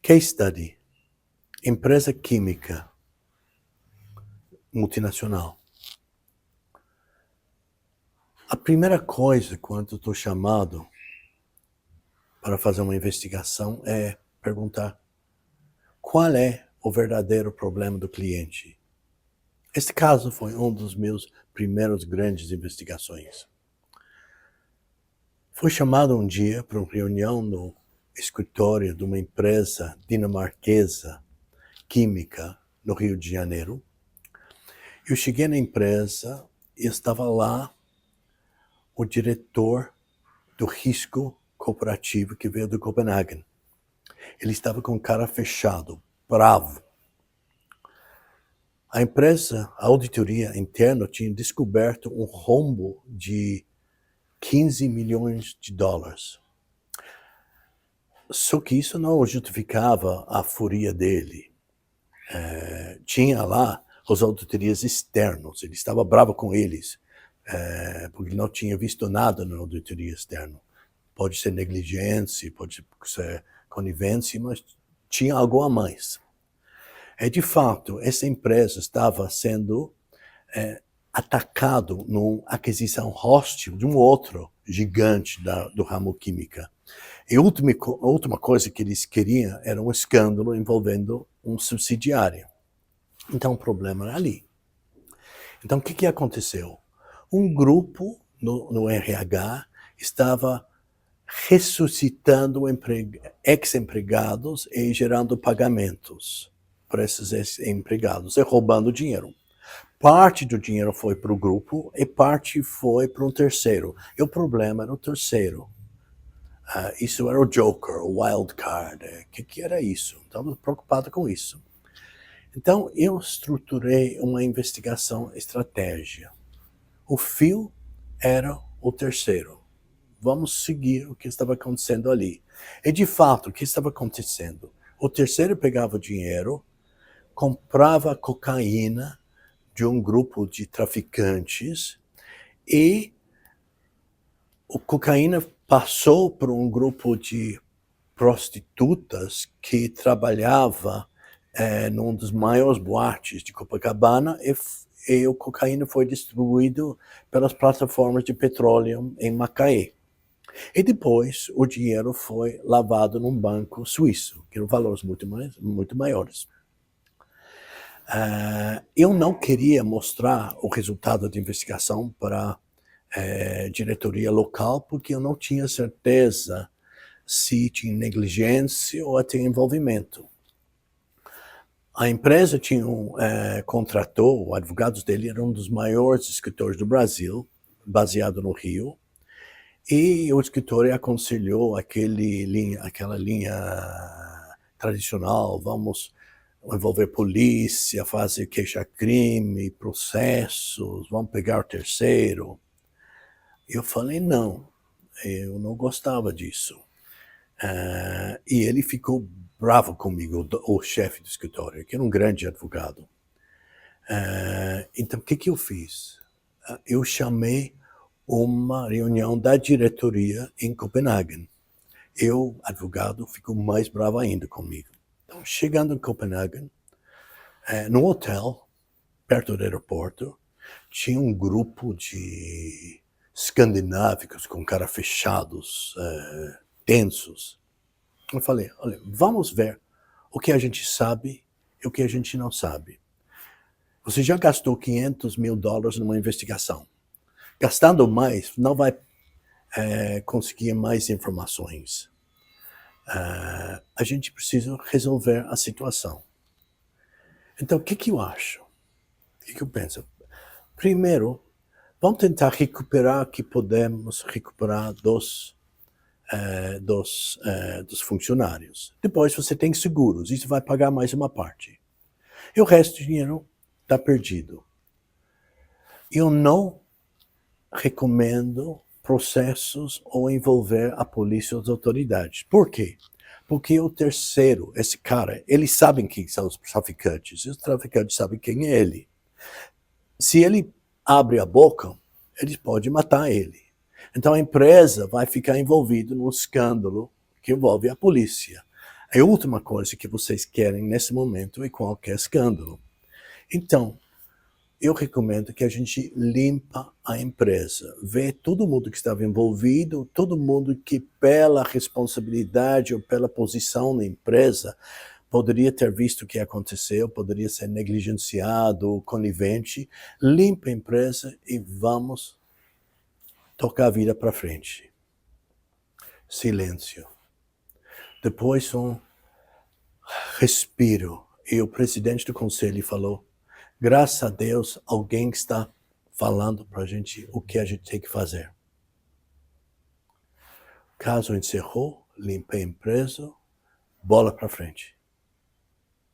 Case study. Empresa química multinacional. A primeira coisa, quando estou chamado para fazer uma investigação, é perguntar qual é o verdadeiro problema do cliente. Este caso foi um dos meus primeiros grandes investigações. Fui chamado um dia para uma reunião no escritório de uma empresa dinamarquesa química no Rio de Janeiro. Eu cheguei na empresa e estava lá o diretor do risco corporativo que veio de Copenhague. Ele estava com cara fechado, bravo. A empresa, a auditoria interna, tinha descoberto um rombo de 15 milhões de dólares. Só que isso não justificava a fúria dele. Tinha lá os auditorias externos, ele estava bravo com eles, porque não tinha visto nada na auditoria externa. Pode ser negligência, pode ser conivência, mas tinha algo a mais. De fato, essa empresa estava sendo atacado numa aquisição hostil de um outro gigante do ramo química. E a última coisa que eles queriam era um escândalo envolvendo um subsidiário. Então o problema era ali. Então o que aconteceu? Um grupo no RH estava ressuscitando ex-empregados e gerando pagamentos para esses ex-empregados e roubando dinheiro. Parte do dinheiro foi para o grupo e parte foi para um terceiro. E o problema era o terceiro. Isso era o Joker, o Wild Card. O que era isso? Estava preocupado com isso. Então, eu estruturei uma investigação estratégia. O fio era o terceiro. Vamos seguir o que estava acontecendo ali. E, de fato, o que estava acontecendo? O terceiro pegava o dinheiro, comprava cocaína de um grupo de traficantes e a cocaína passou por um grupo de prostitutas que trabalhava num dos maiores boates de Copacabana e a cocaína foi distribuído pelas plataformas de petróleo em Macaé. E depois o dinheiro foi lavado num banco suíço, que eram valores muito maiores. Eu não queria mostrar o resultado da investigação para a diretoria local, porque eu não tinha certeza se tinha negligência ou até envolvimento. A empresa contratou, os advogados dele eram um dos maiores escritores do Brasil, baseado no Rio, e o escritório aconselhou aquela linha tradicional, vamos envolver polícia, fazer queixa-crime, processos, vamos pegar o terceiro. Eu falei, não, eu não gostava disso. E ele ficou bravo comigo, o chefe do escritório, que era um grande advogado. Então, o que eu fiz? Eu chamei uma reunião da diretoria em Copenhague. Eu, advogado, fico mais bravo ainda comigo. Então, chegando em Copenhague, no hotel, perto do aeroporto, tinha um grupo de escandinávicos com cara fechados, tensos. Eu falei, olha, vamos ver o que a gente sabe e o que a gente não sabe. Você já gastou 500 mil dólares numa investigação. Gastando mais, não vai conseguir mais informações. A gente precisa resolver a situação. Então, o que eu acho? O que eu penso? Primeiro, vamos tentar recuperar o que podemos recuperar dos funcionários. Depois você tem seguros, isso vai pagar mais uma parte. E o resto do dinheiro está perdido. Eu não recomendo processos ou envolver a polícia ou as autoridades. Por quê? Porque o terceiro, esse cara, eles sabem quem são os traficantes, e os traficantes sabem quem é ele. Se ele abre a boca, eles podem matar ele. Então a empresa vai ficar envolvida num escândalo que envolve a polícia. É a última coisa que vocês querem nesse momento e qualquer escândalo. Então, eu recomendo que a gente limpa a empresa, vê todo mundo que estava envolvido, todo mundo que pela responsabilidade ou pela posição na empresa poderia ter visto o que aconteceu, poderia ser negligenciado, conivente, limpa a empresa e vamos tocar a vida para frente. Silêncio. Depois um respiro. E o presidente do conselho falou, graças a Deus, alguém está falando para a gente o que a gente tem que fazer. Caso encerrou, limpei a empresa, bola para frente.